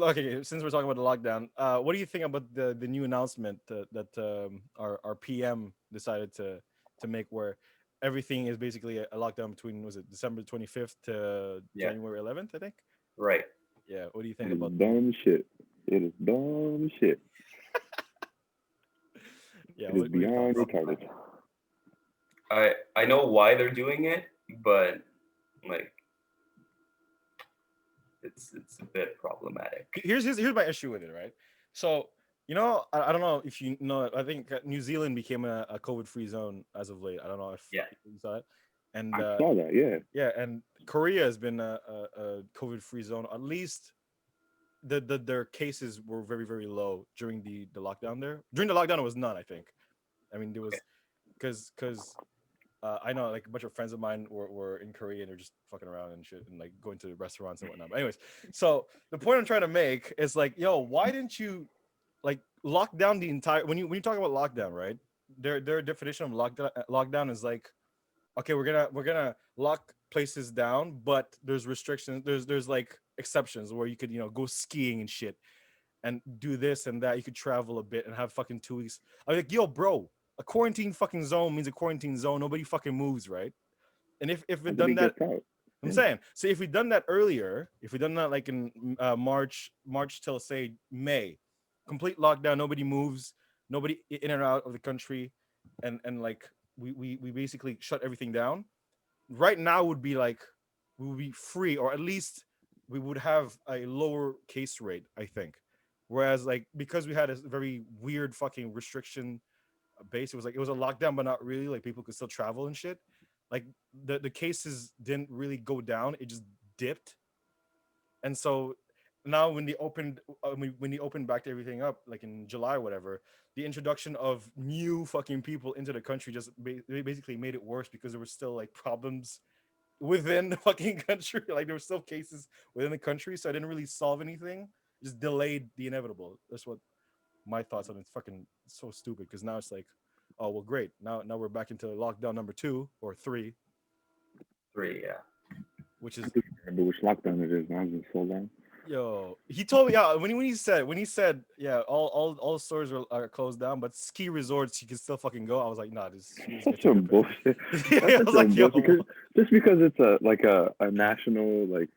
Okay, since we're talking about the lockdown, what do you think about the new announcement that our PM decided to make, where everything is basically a lockdown between, was it December 25th to Yeah, January 11th, I think? right. Yeah. What do you It think is about the? dumb shit. It is dumb shit. Yeah. It is What are your beyond thoughts? retarded. I know why they're doing it, but like it's a bit problematic. Here's my issue with it, right? So I don't know if you know, I think New Zealand became a COVID free zone as of late. I don't know if Yeah. you saw it, and I saw that. Yeah. yeah, and Korea has been a COVID free zone. At least their cases were very very low during the lockdown there. During the lockdown, it was none. I think. I mean, there Okay. was because I know like a bunch of friends of mine were in Korea and they're just fucking around and shit and like going to restaurants and whatnot. But anyways, so the point I'm trying to make is like, yo, why didn't you like lock down the entire, when you talk about lockdown, right? Their definition of lockdown is like, okay, we're gonna lock places down, but there's restrictions. There's like exceptions where you could go skiing and shit and do this and that. You could travel a bit and have fucking 2 weeks. I'm like, yo, bro, a quarantine fucking zone means a quarantine zone. Nobody fucking moves, right? And if we'd done Nobody that, gets out. I'm Yeah. saying, so if we'd done that earlier, if we'd done that like in March till say May, complete lockdown, nobody moves, nobody in and out of the country, and like we basically shut everything down. Right now would be like we would be free, or at least we would have a lower case rate, I think. Whereas like because we had a very weird fucking restriction base, it was a lockdown, but not really. Like people could still travel and shit. Like the cases didn't really go down; it just dipped. And so now when they opened back to everything up, like in July or whatever, the introduction of new fucking people into the country just basically made it worse because there were still like problems within the fucking country. Like there were still cases within the country, so I didn't really solve anything. Just delayed the inevitable. That's what my thoughts on it. It's fucking so stupid because now it's like, oh well, great. Now we're back into lockdown number 2 or 3, 3, yeah. which I is, don't even remember which lockdown it is now. It's been so long. yo. He told me, yeah, when he said yeah, all stores are closed down, but ski resorts you can still fucking go. I was like, nah, this That's guy's such trying a to pay. bullshit. That's I such was a like, bullshit. yo, Because just because it's a national like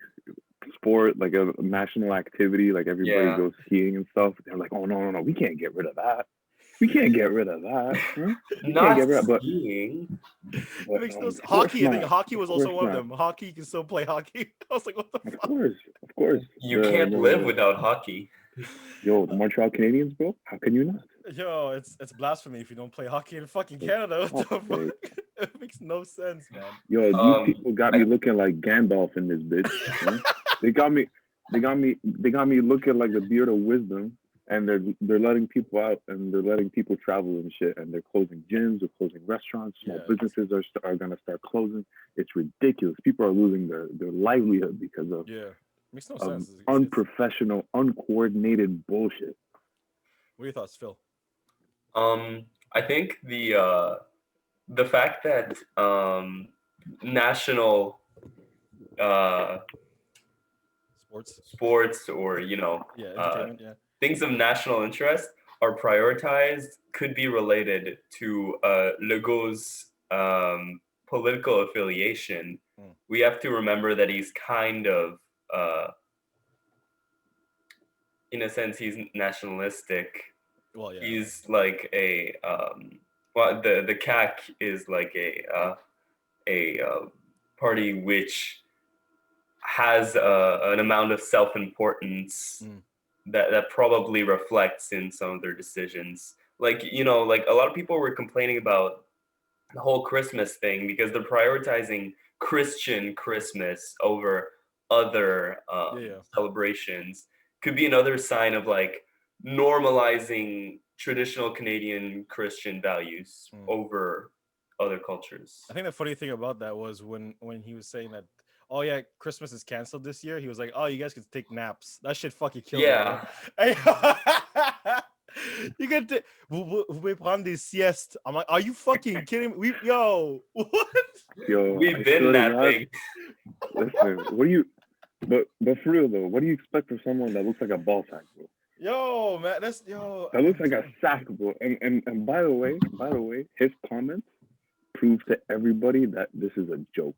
sport, like a national activity, like everybody Yeah. goes skiing and stuff. They're like, oh no no no, we can't get rid of that. We can't get rid of that. Huh? We can't get Not rid of. skiing. it But makes no of sense. course Hockey. I think not. hockey Of was also course one of not. them. Hockey, you can still play hockey. I was like, what the Of fuck? course. Of course. You can't live without hockey. The Montreal Canadiens, bro. How can you not? Yo, it's blasphemy if you don't play hockey in fucking For Canada. What fuck's the sake. fuck? It makes no sense, man. Yo, these Um, people got I me looking like Gandalf in this bitch. Huh? They got me. They got me looking like the beard of wisdom. And they're letting people out and they're letting people travel and shit. And they're closing gyms, they're closing restaurants. Small Yeah, businesses are gonna start closing. It's ridiculous. People are losing their livelihood because yeah, makes no of sense. It's unprofessional, uncoordinated bullshit. what are your thoughts, Phil? I think the fact that national uh, Sports, sports or yeah, entertainment, yeah, things of national interest are prioritized could be related to Legault's political affiliation. mm. We have to remember that he's kind of, uh, in a sense, he's nationalistic. Well, yeah, He's like a well, the CAC is like a party which has an amount of self-importance mm. that probably reflects in some of their decisions. Like like a lot of people were complaining about the whole Christmas thing because they're prioritizing Christian Christmas over other Yeah, yeah, celebrations. Could be another sign of like normalizing traditional Canadian Christian values mm. over other cultures. I think the funny thing about that was when he was saying that, oh yeah, Christmas is canceled this year. He was like, oh, you guys can take naps. That shit fucking killed me, bro. Yeah, You get to we prendre des siestes. I'm like, are you fucking kidding me? Yo, what? Yo, I we've been swear to God. napping. Listen, what do you? But for real though, what do you expect from someone that looks like a ball sack, bro? Yo, man, that's yo. That looks like a sack, bro. And by the way, his comments prove to everybody that this is a joke.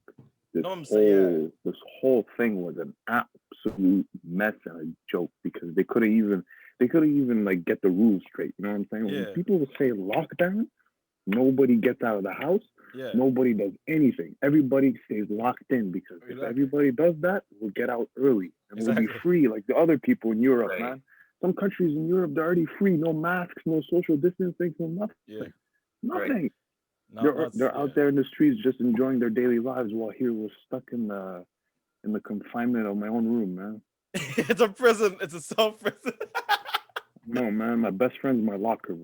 This No, I'm saying, yeah. this whole thing was an absolute mess and a joke because they couldn't even like get the rules straight. You know what I'm saying? When Yeah. people would say lockdown, nobody gets out of the house. Yeah. Nobody does anything. Everybody stays locked in because if Exactly. everybody does that, we'll get out early and we'll Exactly. be free like the other people in Europe, Right. man. Some countries in Europe they're already free, no masks, no social distancing, no nothing. Yeah. Nothing. Now They're that's they're out there in the streets just enjoying their daily lives while here we're stuck in the confinement of my own room, man. It's a prison. It's a self prison. No, man, my best friend's my locker, bro.